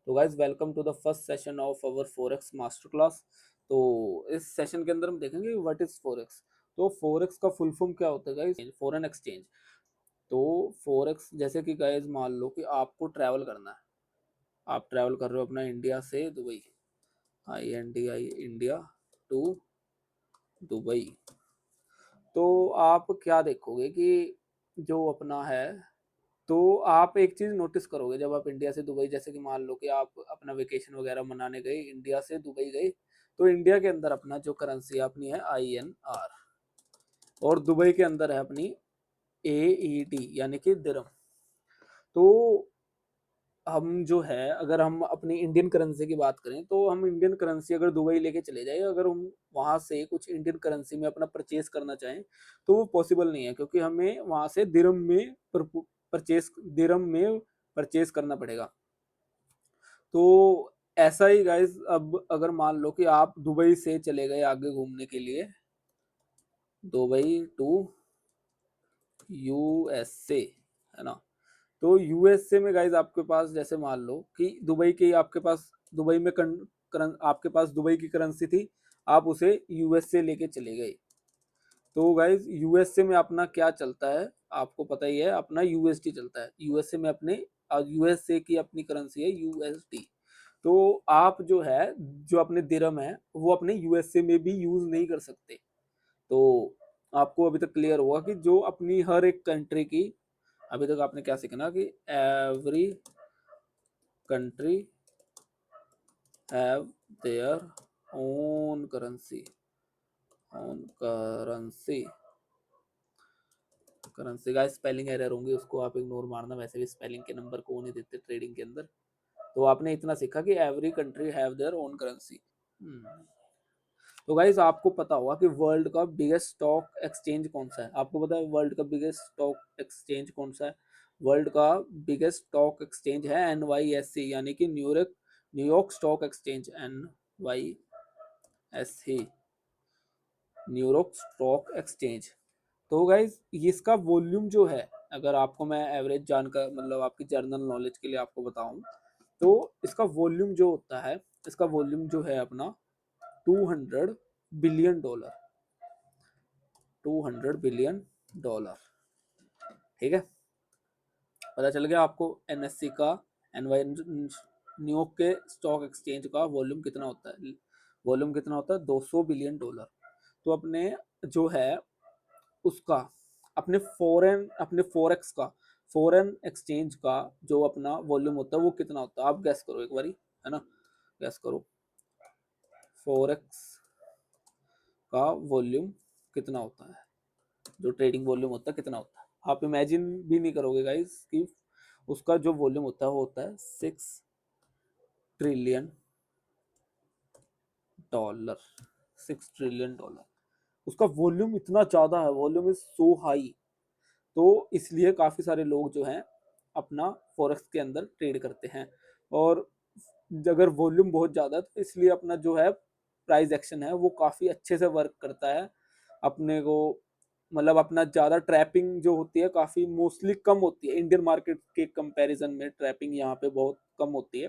तो guys welcome to the first session of our forex master class. तो इस session के अंदर हम देखेंगे व्हाट इज फॉरेक्स। तो फॉरेक्स का फुल फॉर्म क्या होता है गाइज? Foreign exchange. तो फॉरेक्स जैसे कि गाइज मान लो कि आपको ट्रैवल करना है, आप ट्रैवल कर रहे हो अपना इंडिया से Dubai, INDI India to Dubai. तो आप क्या देखोगे कि जो अपना है, तो आप एक चीज नोटिस करोगे जब आप इंडिया से दुबई, जैसे कि मान लो कि आप अपना वेकेशन वगैरह मनाने गए, इंडिया से दुबई गए, तो इंडिया के अंदर अपना जो करेंसी है अपनी है INR, और दुबई के अंदर है अपनी AED यानी कि दिरहम। तो हम जो है, अगर हम अपनी इंडियन करेंसी की बात करें, तो हम इंडियन करेंसी अगर दुबई लेके चले जाए, अगर हम वहां से कुछ इंडियन करेंसी में अपना परचेज करना चाहें तो वो पॉसिबल नहीं है, क्योंकि हमें वहां से दिरहम में परचेज करना पड़ेगा। तो ऐसा ही गाइज, अब अगर मान लो कि आप दुबई से चले गए आगे घूमने के लिए, दुबई टू USA, है ना। तो USA में गाइज आपके पास, जैसे मान लो कि दुबई के आपके पास दुबई में आपके पास दुबई की करेंसी थी, आप उसे USA लेके चले गए। तो गाइज USA में अपना क्या चलता है आपको पता ही है, अपना USD चलता है USA में अपने। USA की अपनी करेंसी है USD। तो आप जो है, जो अपने दिरहम है वो अपने USA में भी यूज नहीं कर सकते। तो आपको अभी तक क्लियर होगा कि जो अपनी हर एक कंट्री की, अभी तक आपने क्या सीखना कि every country have their own currency, own currency. Currency का स्पेलिंग एरर होंगे, उसको आप इग्नोर मारना, वैसे भी स्पेलिंग के नंबर को नहीं देते ट्रेडिंग के अंदर। तो आपने इतना सीखा कि every country have their own currency. तो गाइस आपको पता होगा कि वर्ल्ड का बिगेस्ट स्टॉक एक्सचेंज कौन सा है? आपको पता है वर्ल्ड का बिगेस्ट स्टॉक एक्सचेंज कौन सा है? वर्ल्ड का बिगेस्ट स्टॉक एक्सचेंज है NYSE, यानी कि New York New York stock exchange, NYSE, New York stock exchange. तो गाइज इसका वॉल्यूम जो है, अगर आपको मैं एवरेज जानकर, मतलब आपकी जर्नल नॉलेज के लिए आपको बताऊं, तो इसका वॉल्यूम जो होता है, इसका वॉल्यूम जो है अपना 200 बिलियन डॉलर, 200 बिलियन डॉलर। ठीक है, पता चल गया आपको NSE का, एनवाई न्यूयॉर्क के स्टॉक एक्सचेंज का वॉल्यूम कितना होता है? वॉल्यूम कितना होता है? 200 बिलियन डॉलर। तो अपने जो है उसका, अपने फॉरेक्स का, फॉरेन एक्सचेंज का जो अपना वॉल्यूम होता है वो कितना होता है? आप गैस करो एक बारी, है ना, गैस करो फॉरेक्स का वॉल्यूम कितना होता है, जो ट्रेडिंग वॉल्यूम होता है कितना होता है? आप इमेजिन भी नहीं करोगे गाइस कि उसका जो वॉल्यूम होता है वो होता है 6 ट्रिलियन डॉलर, 6 ट्रिलियन डॉलर। उसका वॉल्यूम इतना ज्यादा है, वॉल्यूम इज सो हाई। तो इसलिए काफी सारे लोग जो हैं अपना फॉरेक्स के अंदर ट्रेड करते हैं। और अगर वॉल्यूम बहुत ज्यादा है तो इसलिए अपना जो है प्राइस एक्शन है वो काफी अच्छे से वर्क करता है अपने को, मतलब अपना ज्यादा ट्रैपिंग जो होती है काफी मोस्टली कम होती है इंडियन मार्केट के कंपैरिजन में, ट्रैपिंग यहाँ पे बहुत कम होती है।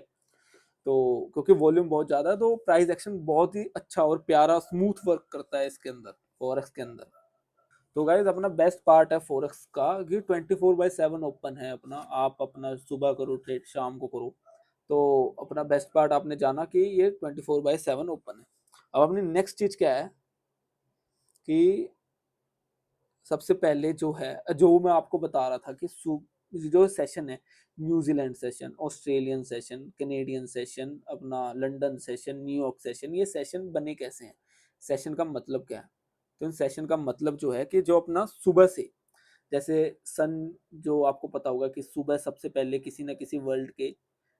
तो क्योंकि वॉल्यूम बहुत ज्यादा है तो प्राइस एक्शन बहुत ही अच्छा और प्यारा स्मूथ वर्क करता है इसके अंदर, फॉरेक्स के अंदर। तो गाइज अपना बेस्ट पार्ट है फोरेक्स का कि 24/7 ओपन है अपना, आप अपना सुबह करो ट्रेड, शाम को करो। तो अपना बेस्ट पार्ट आपने जाना कि ये 24/7 ओपन है। अब अपनी नेक्स्ट चीज क्या है कि सबसे पहले जो है, जो मैं आपको बता रहा था कि जो सेशन है, New Zealand session, Australian session, Canadian session, अपना लंदन सेशन, न्यूयॉर्क सेशन, ये सेशन बने कैसे हैं? सेशन का मतलब क्या है? तो इन सेशन का मतलब जो है कि जो अपना सुबह से, जैसे सन, जो आपको पता होगा कि सुबह सबसे पहले किसी न किसी वर्ल्ड के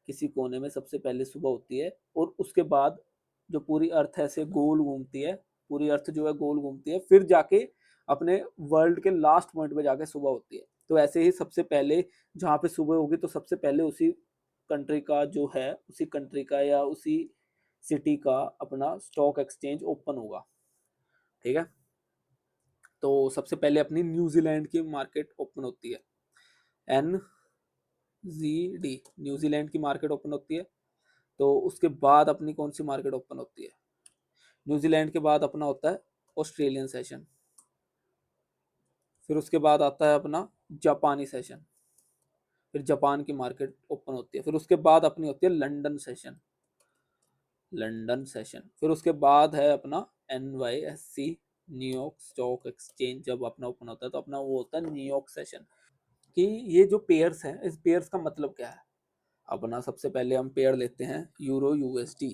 किसी कोने में सबसे पहले सुबह होती है, और उसके बाद जो पूरी अर्थ है ऐसे गोल घूमती है, पूरी अर्थ जो है गोल घूमती है, फिर जाके अपने वर्ल्ड के लास्ट पॉइंट पे जाके सुबह होती है। तो ऐसे ही सबसे पहले जहाँ पे सुबह होगी तो सबसे पहले उसी कंट्री का जो है, उसी कंट्री का या उसी सिटी का अपना स्टॉक एक्सचेंज ओपन होगा। ठीक है, तो सबसे पहले अपनी न्यूजीलैंड की मार्केट ओपन होती है, NZD, न्यूजीलैंड की मार्केट ओपन होती है। तो उसके बाद अपनी कौन सी मार्केट ओपन होती है? न्यूजीलैंड के बाद अपना होता है ऑस्ट्रेलियन सेशन, फिर उसके बाद आता है अपना जापानी सेशन, फिर जापान की मार्केट ओपन होती है, फिर उसके बाद अपनी होती है लंदन सेशन, लंदन सेशन, फिर उसके बाद है अपना NYSE, न्यूयॉर्क स्टॉक एक्सचेंज जब अपना ओपन होता है तो अपना वो होता है न्यूयॉर्क सेशन। कि ये जो पेयर्स हैं, इस पेयर्स का मतलब क्या है? अपना सबसे पहले हम पेयर लेते हैं euro USD,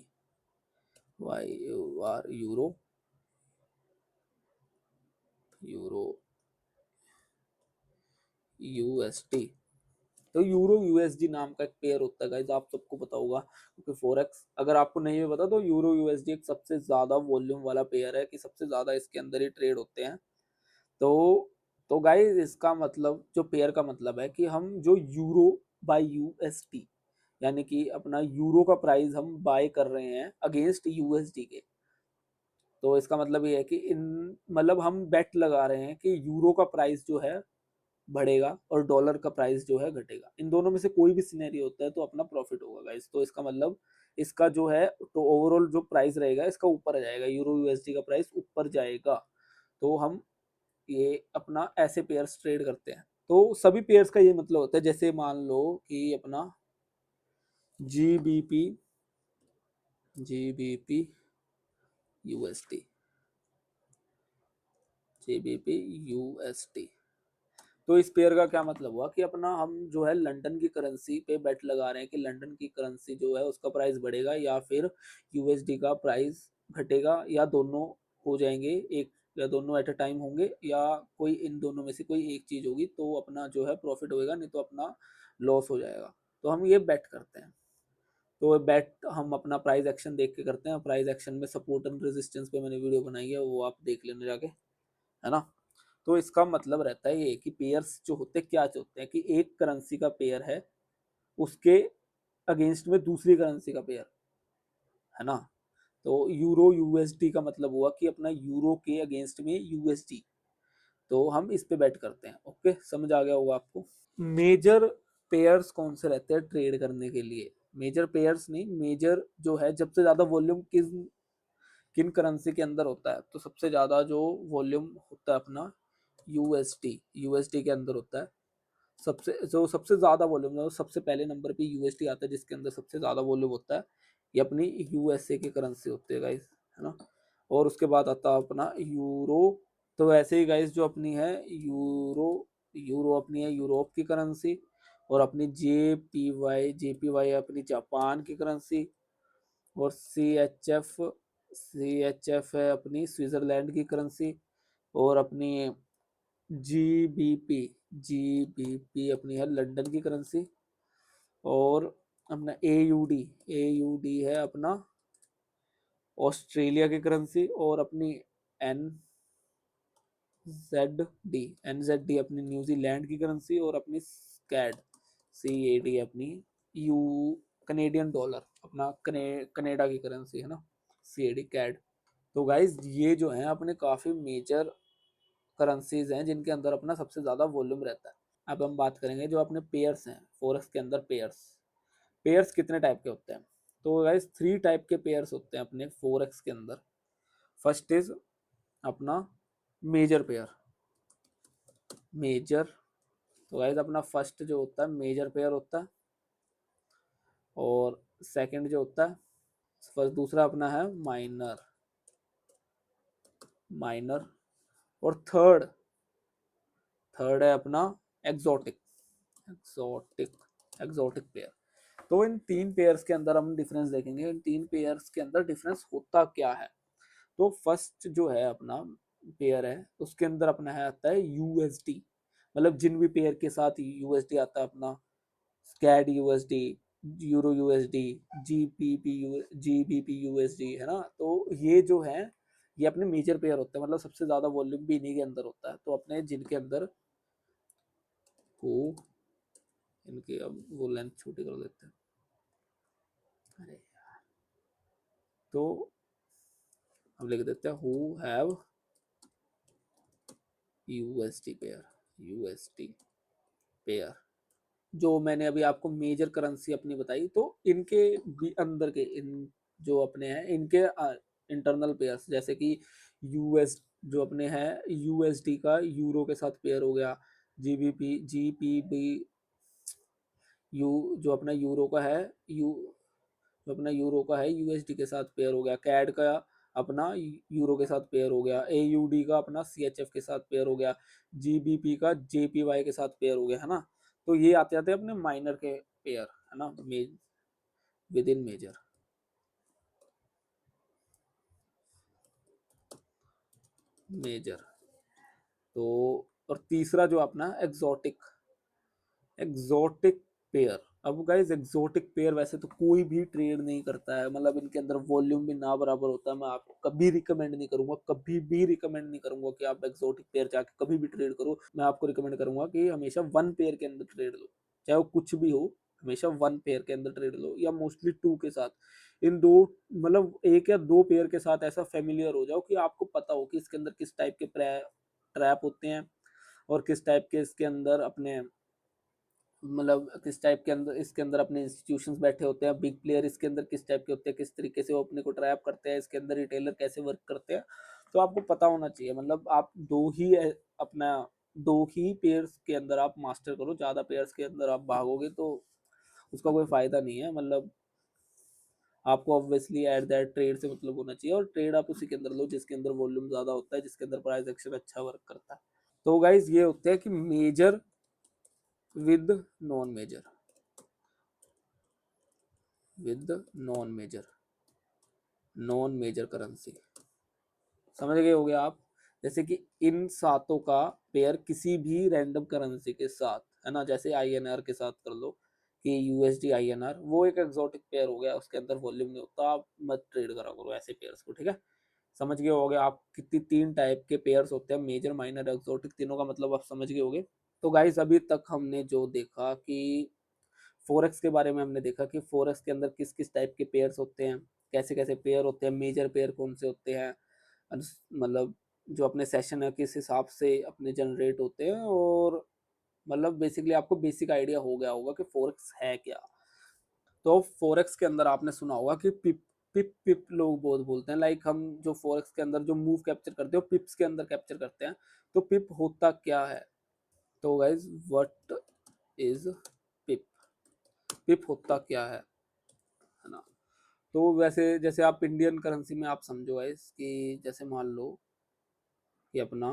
YUR euro, euro USD। तो यूरो USD नाम का एक पेयर होता है गाइस, आप सबको पता होगा क्योंकि फॉरेक्स, अगर आपको नहीं भी पता तो यूरो USD एक सबसे ज्यादा वॉल्यूम वाला पेयर है, कि सबसे ज्यादा इसके अंदर ही ट्रेड होते हैं। तो गाइस इसका मतलब, जो पेयर का मतलब है कि हम जो यूरो बाय USD, यानी कि अपना यूरो का प्राइस हम बाय कर रहे हैं अगेंस्ट USD के। तो इसका मतलब ये है कि इन, मतलब हम बेट लगा रहे हैं कि यूरो का प्राइस जो है बढ़ेगा और डॉलर का प्राइस जो है घटेगा। इन दोनों में से कोई भी सिनेरियो होता है तो अपना प्रॉफिट होगा गाइस। तो इसका मतलब इसका जो है तो ओवरऑल जो प्राइस रहेगा इसका ऊपर आ जाएगा, यूरो USD का प्राइस ऊपर जाएगा। तो हम ये अपना ऐसे पेयर्स ट्रेड करते हैं। तो सभी पेयर्स का ये मतलब होता है, जैसे मान लो कि अपना GBP, GBP USD, GBP USD। तो इस पेयर का क्या मतलब हुआ कि अपना हम जो है लंदन की करेंसी पे बेट लगा रहे हैं कि लंदन की करेंसी जो है उसका प्राइस बढ़ेगा या फिर USD का प्राइस घटेगा, या दोनों हो जाएंगे एक, या दोनों एट अ टाइम होंगे, या कोई इन दोनों में से कोई एक चीज होगी, तो अपना जो है प्रॉफिट होएगा, नहीं तो अपना लॉस हो जाएगा। तो हम ये बेट करते हैं। तो बेट हम अपना प्राइस एक्शन देख के करते हैं। प्राइस एक्शन में सपोर्ट एंड रेजिस्टेंस पे मैंने वीडियो बनाई है, वो आप देख लेना जाके, है ना। तो इसका मतलब रहता है ये कि पेयर्स जो होते हैं क्या होते हैं कि एक करेंसी का पेयर है, उसके अगेंस्ट में दूसरी करेंसी का पेयर, है ना। तो यूरो USD का मतलब हुआ कि अपना यूरो के अगेंस्ट में USD, तो हम इस पे बैट करते हैं। ओके, समझ आ गया होगा आपको। मेजर पेयर्स कौन से रहते हैं ट्रेड करने के लिए? मेजर पेयर्स नहीं, मेजर जो है सबसे ज्यादा वॉल्यूम किन किन करेंसी के अंदर होता है, तो सबसे ज्यादा जो वॉल्यूम होता है अपना यूएसडी के अंदर होता है। सबसे ज्यादा वॉल्यूम, सबसे पहले नंबर पे यूएसडी आता है जिसके अंदर सबसे ज्यादा वॉल्यूम होता है। ये अपनी USA की करेंसी होती है गाइस, है ना। और उसके बाद आता है अपना यूरो। तो वैसे ही गाइस जो अपनी है यूरो, यूरो अपनी है यूरोप की करेंसी। और अपनी JPY अपनी जापान की करेंसी। और सी एच एफ है अपनी स्विट्जरलैंड की करेंसी। और अपनी जी बी पी अपनी है लंदन की करेंसी। और अपना ए यू डी है अपना ऑस्ट्रेलिया की करेंसी। और अपनी एन जेड डी अपनी न्यूजीलैंड की करेंसी। और अपनी CAD अपनी यू कनेडियन डॉलर, अपना कनेडा की करेंसी, है ना, CAD। तो गाइज ये जो है अपने काफ़ी मेजर करेंसीज हैं जिनके अंदर अपना सबसे ज़्यादा वॉल्यूम रहता है। अब हम बात करेंगे जो अपने पेयर्स हैं फॉरेक्स के अंदर। पेयर्स पेयर्स कितने टाइप के होते हैं? तो गाइज 3 टाइप के पेयर्स होते हैं अपने फॉरेक्स के अंदर। फर्स्ट इज अपना मेजर पेयर, मेजर। तो गाइज अपना फर्स्ट जो होता है मेजर पेयर होता है। और सेकंड जो होता है, फर्स्ट दूसरा अपना है माइनर, माइनर। और थर्ड, थर्ड है अपना एग्जॉटिक, एग्जॉटिक एग्जॉटिक पेयर। तो इन 3 पेयर्स के अंदर हम डिफरेंस देखेंगे, इन 3 पेयर्स के अंदर डिफरेंस होता क्या है। तो फर्स्ट जो है अपना पेयर है उसके अंदर अपना है आता है USD, मतलब जिन भी पेयर के साथ USD आता है अपना स्कैड USD, euro USD, GBP USD, है ना। तो ये जो है ये अपने मेजर पेयर होते हैं, मतलब सबसे ज्यादा वॉल्यूम भी इन्हीं के अंदर होता है। तो अपने जिनके अंदर को इनके, अब वो लेंथ छोटी कर देते हैं, अरे तो हम लिख देते हैं who have USD pair, USD pair. जो मैंने अभी आपको मेजर करेंसी अपनी बताई, तो इनके भी अंदर के इन जो अपने हैं इनके इंटरनल पेयर्स, जैसे कि यूएस जो अपने हैं यूएसडी का यूरो के साथ पेयर हो गया, जीबीपी जीपीबी यू जो अपना यूरो का है यू जो अपना यूरो का है यूएसडी के साथ पेयर हो गया, कैड का अपना यूरो के साथ पेयर हो गया, एयूडी का अपना सीएचएफ के साथ पेयर हो गया, जीबीपी का जेपीवाई के साथ पेयर हो गया, है ना। तो ये आते आते अपने माइनर के पेयर, है ना, विद इन मेजर। मेजर तो और तीसरा जो अपना एग्जॉटिक एग्जॉटिक पेयर। अब गाइस एग्जॉटिक पेयर वैसे तो कोई भी ट्रेड नहीं करता है, मतलब इनके अंदर वॉल्यूम भी ना बराबर होता है। मैं आपको कभी रिकमेंड नहीं करूंगा, कभी भी रिकमेंड नहीं करूंगा कि आप एग्जॉटिक पेयर जाके कभी भी ट्रेड करो। मैं आपको रिकमेंड करूंगा कि हमेशा वन पेयर के अंदर ट्रेड लो, चाहे वो कुछ भी हो, हमेशा वन पेयर के अंदर ट्रेड लो, या मोस्टली टू के साथ। इन दो मतलब एक या दो पेयर के साथ ऐसा फेमिलियर हो जाओ कि आपको पता हो कि इसके अंदर किस टाइप के ट्रैप होते हैं, और किस टाइप के इसके अंदर अपने मतलब किस टाइप के अंदर इसके अंदर अपने इंस्टीट्यूशंस बैठे होते हैं, बिग प्लेयर इसके अंदर किस टाइप के होते हैं, किस तरीके से वो अपने को ट्रैप करते हैं, इसके अंदर रिटेलर कैसे वर्क करते हैं। तो आपको पता होना चाहिए, मतलब आप अपना दो ही पेयर्स के अंदर आप मास्टर करो, ज़्यादा पेयर्स के अंदर आप भागोगे तो उसका कोई फ़ायदा नहीं है। मतलब आपको ऑब्वियसली एट दैट ट्रेड से मतलब होना चाहिए, और ट्रेड आप उसी के अंदर लो जिसके अंदर वॉल्यूम ज़्यादा होता है, जिसके अंदर प्राइस एक्शन अच्छा वर्क करता है। तो गाइज ये होते हैं कि major with non major, with non major, non major currency, समझ गए हो गया आप। जैसे कि इन सातों का पेयर किसी भी रैंडम करेंसी के साथ, है ना, जैसे आईएनआर के साथ कर लो कि यूएसडी आईएनआर, वो एक एक्सोटिक पेयर हो गया, उसके अंदर वॉल्यूम नहीं होता, आप मत ट्रेड करा करो ऐसे पेयर्स को, ठीक है। समझ गए हो गए आप कितनी तीन टाइप के पेयर्स होते हैं, मेजर माइनर एक्सोटिक, तीनों का मतलब आप समझ गए होगे। तो गाइस अभी तक हमने जो देखा कि फोरेक्स के बारे में हमने देखा कि फोरेक्स के अंदर किस किस टाइप के पेयर्स होते हैं, कैसे कैसे पेयर होते हैं, मेजर पेयर कौन से होते हैं, मतलब जो अपने सेशन है किस हिसाब से अपने जनरेट होते हैं, और मतलब बेसिकली आपको बेसिक आइडिया हो गया होगा कि फोरेक्स है क्या। तो फोरेक्स के अंदर आपने सुना होगा कि पिप पिप पिप लोग बहुत बोलते हैं, लाइक हम जो फोरेक्स के अंदर जो मूव कैप्चर करते हैं वो पिप्स के अंदर कैप्चर करते हैं। तो पिप होता क्या है, तो गाइज व्हाट इज पिप, पिप होता क्या है ना। तो वैसे जैसे आप इंडियन करेंसी में आप समझो गाइस कि जैसे मान लो कि अपना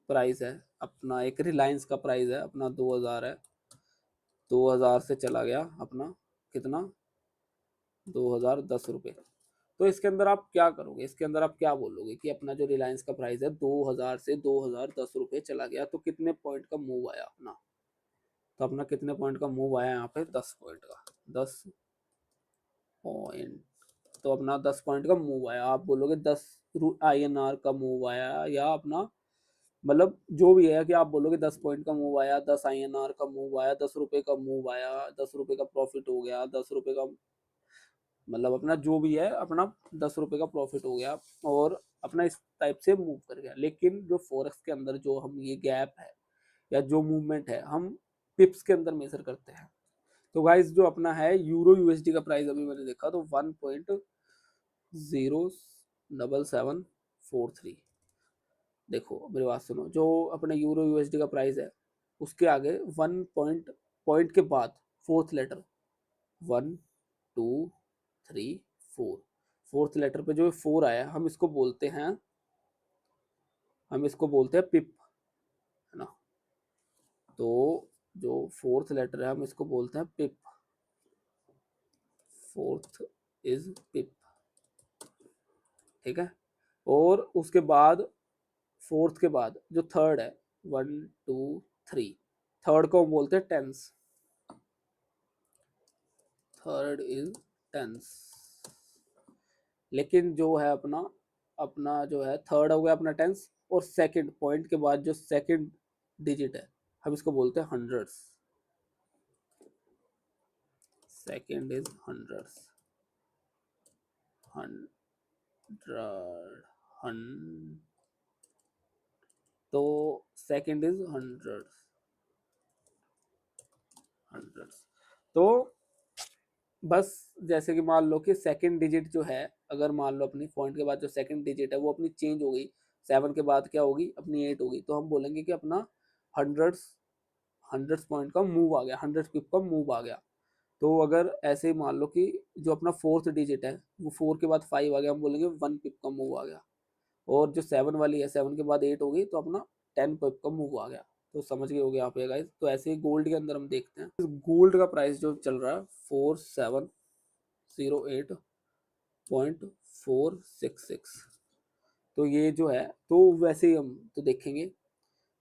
प्राइस है, अपना एक रिलायंस का प्राइस है अपना 2000 है, 2000 से चला गया अपना कितना 2010 रुपये। तो इसके अंदर आप क्या करोगे, इसके अंदर आप क्या बोलोगे कि अपना जो रिलायंस का प्राइस है 2000 से 2010 रुपये चला गया, तो कितने पॉइंट का मूव आया अपना। तो अपना कितने पॉइंट का मूव आया यहाँ पे, 10 पॉइंट का, 10 पॉइंट। तो अपना 10 पॉइंट का मूव आया, आप बोलोगे 10 INR का मूव आया, या अपना मतलब जो भी है कि आप बोलोगे 10 पॉइंट का मूव आया, 10 INR का मूव आया, 10 रुपए का मूव आया, 10 रुपए का प्रॉफिट हो गया, 10 रुपए का मतलब अपना जो भी है अपना 10 रुपए का प्रॉफिट हो गया, और अपना इस टाइप से मूव कर गया। लेकिन जो फॉरेक्स के अंदर जो हम ये गैप है या जो मूवमेंट है हम पिप्स के अंदर मेजर करते हैं। तो गाइस जो अपना है यूरो यूएसडी का प्राइस अभी मैंने देखा तो 1.07743। देखो मेरी बात सुनो, जो अपने यूरो यूएसडी का प्राइस है उसके आगे 1 पॉइंट के बाद फोर्थ लेटर 1 2 3 4, फोर्थ लेटर पे जो 4 आया हम इसको बोलते हैं पिप, है ना। तो जो फोर्थ लेटर है हम इसको बोलते हैं पिप, फोर्थ इज पिप, ठीक है। और उसके बाद फोर्थ के बाद जो थर्ड है 1 2 3, थर्ड को हम बोलते हैं टेंस, थर्ड इज टेंस। लेकिन जो है अपना अपना जो है थर्ड हो गया अपना टेंस, और सेकंड पॉइंट के बाद जो सेकंड डिजिट है हम इसको बोलते हैं hundreds, second is hundreds, hundred हंड तो सेकंड इज हंड्रेड्स, हंड्रेड्स। तो बस जैसे कि मान लो कि सेकंड डिजिट जो है, अगर मान लो अपनी पॉइंट के बाद जो सेकंड डिजिट है वो अपनी चेंज हो गई, 7 के बाद क्या होगी अपनी 8 होगी, तो हम बोलेंगे कि अपना हंड्रेड्स हंड्रेड्स पॉइंट का मूव आ गया, 100 पिप का मूव आ गया। तो अगर ऐसे ही मान लो कि जो अपना फोर्थ डिजिट है वो 4 के बाद 5 आ गया, हम बोलेंगे 1 पिप का मूव आ गया। और जो 7 वाली है, 7 के बाद 8 हो गई तो अपना 10 पिप का मूव आ गया। तो समझ गए हो गया आप ये गाइस। तो ऐसे ही गोल्ड के अंदर हम देखते हैं, गोल्ड का प्राइस जो चल रहा है 4708.466। तो ये जो है, तो वैसे ही हम तो देखेंगे,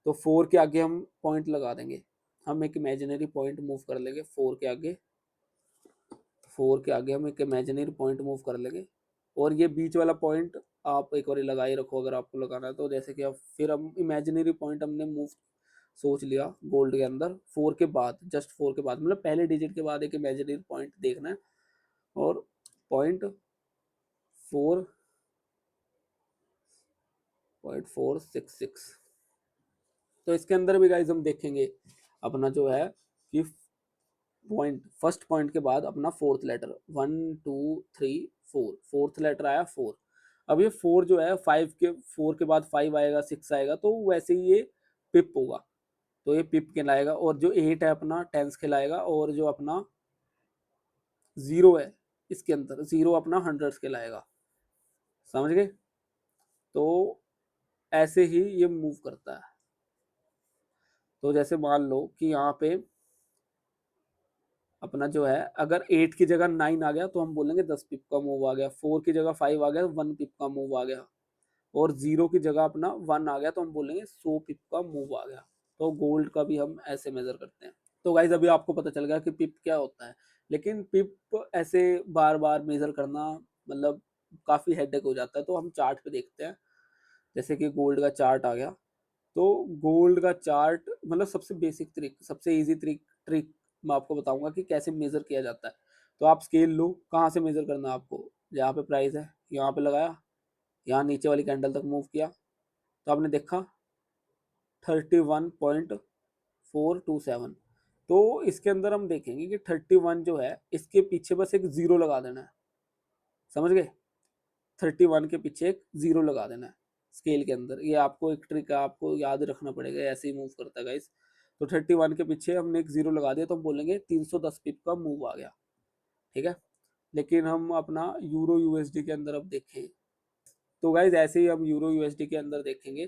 तो 4 के आगे हम पॉइंट लगा देंगे, हम एक इमेजिनरी पॉइंट मूव कर लेंगे 4 के आगे, 4 के आगे हम एक इमेजिनरी पॉइंट मूव कर लेंगे। और ये बीच वाला पॉइंट आप एक बार लगा ही रखो अगर आपको लगाना है तो। जैसे कि अब फिर हम इमेजिनरी पॉइंट हमने मूव सोच लिया गोल्ड के अंदर 4 के बाद, जस्ट 4 के बाद, मतलब पहले डिजिट के बाद एक इमेजिनरी पॉइंट देखना है। और पॉइंट 4.466। तो इसके अंदर भी गाइज हम देखेंगे अपना जो है कि पॉइंट, फर्स्ट पॉइंट के बाद अपना फोर्थ लेटर 1 2 3 4, फोर्थ लेटर आया 4। अब ये 4 जो है 4 के बाद 5 आएगा, 6 आएगा, तो वैसे ही ये पिप होगा, तो ये पिप कहलाएगा। और जो 8 है अपना टेंस कहलाएगा। और जो अपना 0 है इसके अंदर, 0 अपना हंड्रेड्स कहलाएगा। समझ गए? तो ऐसे ही ये मूव करता है। तो जैसे मान लो कि यहाँ पे अपना जो है अगर 8 की जगह 9 आ गया तो हम बोलेंगे 10 पिप का मूव आ गया, 4 की जगह 5 आ गया 1 पिप का मूव आ गया, और 0 की जगह अपना 1 आ गया तो हम बोलेंगे 100 पिप का मूव आ गया। तो गोल्ड का भी हम ऐसे मेजर करते हैं। तो गाइज अभी आपको पता चल गया कि पिप क्या होता है। लेकिन पिप ऐसे बार बार मेजर करना मतलब काफ़ी हेडेक हो जाता है, तो हम चार्ट पे देखते हैं। जैसे कि गोल्ड का चार्ट आ गया, तो गोल्ड का चार्ट मतलब सबसे बेसिक ट्रिक, सबसे इजी ट्रिक मैं आपको बताऊंगा कि कैसे मेजर किया जाता है। तो आप स्केल लो, कहाँ से मेजर करना है आपको, जहाँ पे प्राइस है यहाँ पे लगाया, यहाँ नीचे वाली कैंडल तक मूव किया तो आपने देखा 31.427। तो इसके अंदर हम देखेंगे कि 31 जो है इसके पीछे बस एक जीरो लगा देना है। समझ गए? 31 के पीछे एक जीरो लगा देना है स्केल के अंदर। ये आपको एक ट्रिक है, आपको याद रखना पड़ेगा, ऐसे ही मूव करता है गाइस। तो 31 के पीछे हमने एक जीरो लगा दिया तो हम बोलेंगे 310 पिप का मूव आ गया। ठीक है? लेकिन हम अपना यूरो यूएसडी के अंदर अब देखें, तो गाइज ऐसे ही हम यूरो यूएसडी के अंदर देखेंगे।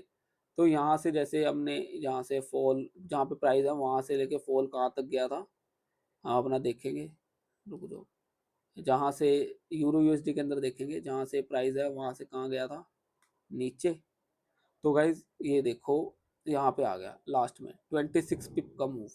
तो यहाँ से जैसे हमने यहाँ से फॉल, जहाँ पे प्राइस है वहाँ से लेके फॉल कहाँ तक गया था, हाँ अपना देखेंगे, रुक जाओ, जहाँ से यूरो यूएसडी के अंदर देखेंगे जहाँ से प्राइस है वहाँ से कहाँ गया था, नीचे। तो गाइज ये देखो यहाँ पे आ गया लास्ट में 26 पिप का मूव।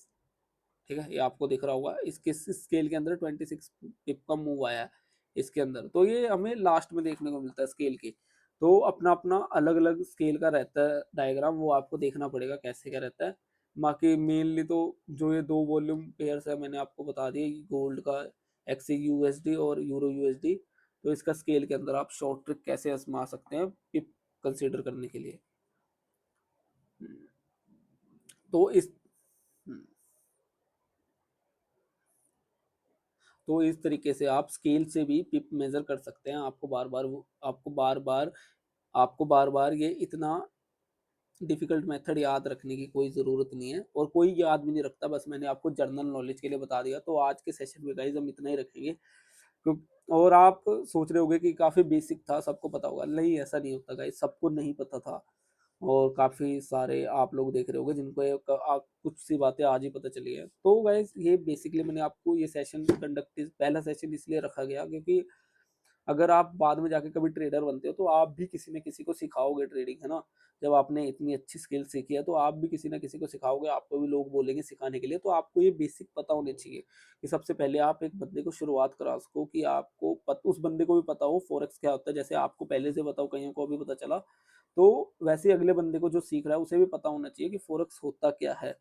ठीक है? ये आपको दिख रहा होगा, इसके स्केल के अंदर 26 पिप का मूव आया है इसके अंदर। तो ये हमें लास्ट में देखने को मिलता है स्केल की। तो अपना अपना अलग अलग स्केल का रहता है डायग्राम, वो आपको देखना पड़ेगा कैसे क्या रहता है। बाकी मेनली तो जो ये दो वॉल्यूम पेयर्स है मैंने आपको बता दिया, गोल्ड का एक्सी यूएसडी और यूरो यूएसडी। तो इसका स्केल के अंदर आप शॉर्ट ट्रिक कैसे आजमा सकते हैं पिप कंसीडर करने के लिए। तो इस तो इस तरीके से आप स्केल से भी पिप मेजर कर सकते हैं। आपको बार बार ये इतना डिफिकल्ट मेथड याद रखने की कोई ज़रूरत नहीं है, और कोई याद भी नहीं रखता, बस मैंने आपको जर्नल नॉलेज के लिए बता दिया। तो आज के सेशन में गाइज हम इतना ही रखेंगे। और आप सोच रहे होंगे कि काफ़ी बेसिक था, सबको पता होगा, नहीं ऐसा नहीं होता गाइज, सबको नहीं पता था। और काफ़ी सारे आप लोग देख रहे होंगे जिनको कुछ सी बातें आज ही पता चली है। तो गाइज ये बेसिकली मैंने आपको ये सेशन कंडक्ट, पहला सेशन इसलिए रखा गया क्योंकि अगर आप बाद में जाके कभी ट्रेडर बनते हो तो आप भी किसी न किसी को सिखाओगे ट्रेडिंग, है ना? जब आपने इतनी अच्छी स्किल सीखी है तो आप भी किसी न किसी को सिखाओगे, आपको भी लोग बोलेंगे सिखाने के लिए। तो आपको ये बेसिक पता होने चाहिए कि सबसे पहले आप एक बंदे को शुरुआत करा सको, कि आपको उस बंदे को भी पता हो फॉरेक्स क्या होता है। जैसे आपको पहले से पता हो, कईयों को अभी पता चला, तो वैसे ही अगले बंदे को जो सीख रहा है उसे भी पता होना चाहिए कि फॉरेक्स होता क्या है।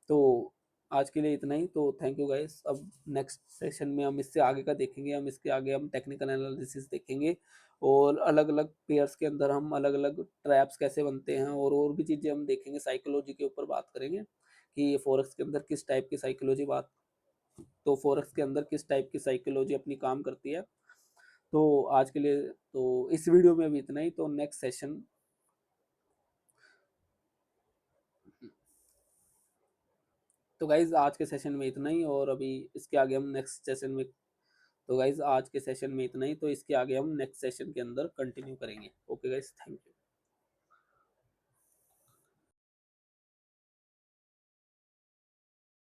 तो आज के लिए इतना ही। तो थैंक यू गाइस। अब नेक्स्ट सेशन में हम इससे आगे का देखेंगे, हम इसके आगे हम टेक्निकल एनालिसिस देखेंगे, और अलग अलग पेयर्स के अंदर हम अलग अलग ट्रैप्स कैसे बनते हैं, और भी चीज़ें हम देखेंगे, साइकोलॉजी के ऊपर बात करेंगे कि ये फॉरेक्स के अंदर किस टाइप की साइकोलॉजी बात तो फॉरेक्स के अंदर किस टाइप की साइकोलॉजी अपनी काम करती है। तो आज के लिए तो इस वीडियो में भी इतना ही। तो नेक्स्ट सेशन, तो गाइज आज के सेशन में इतना ही, और अभी इसके आगे हम नेक्स्ट सेशन में, तो गाइज आज के सेशन में इतना ही, तो इसके आगे हम नेक्स्ट सेशन के अंदर कंटिन्यू करेंगे। Okay guys, thank you.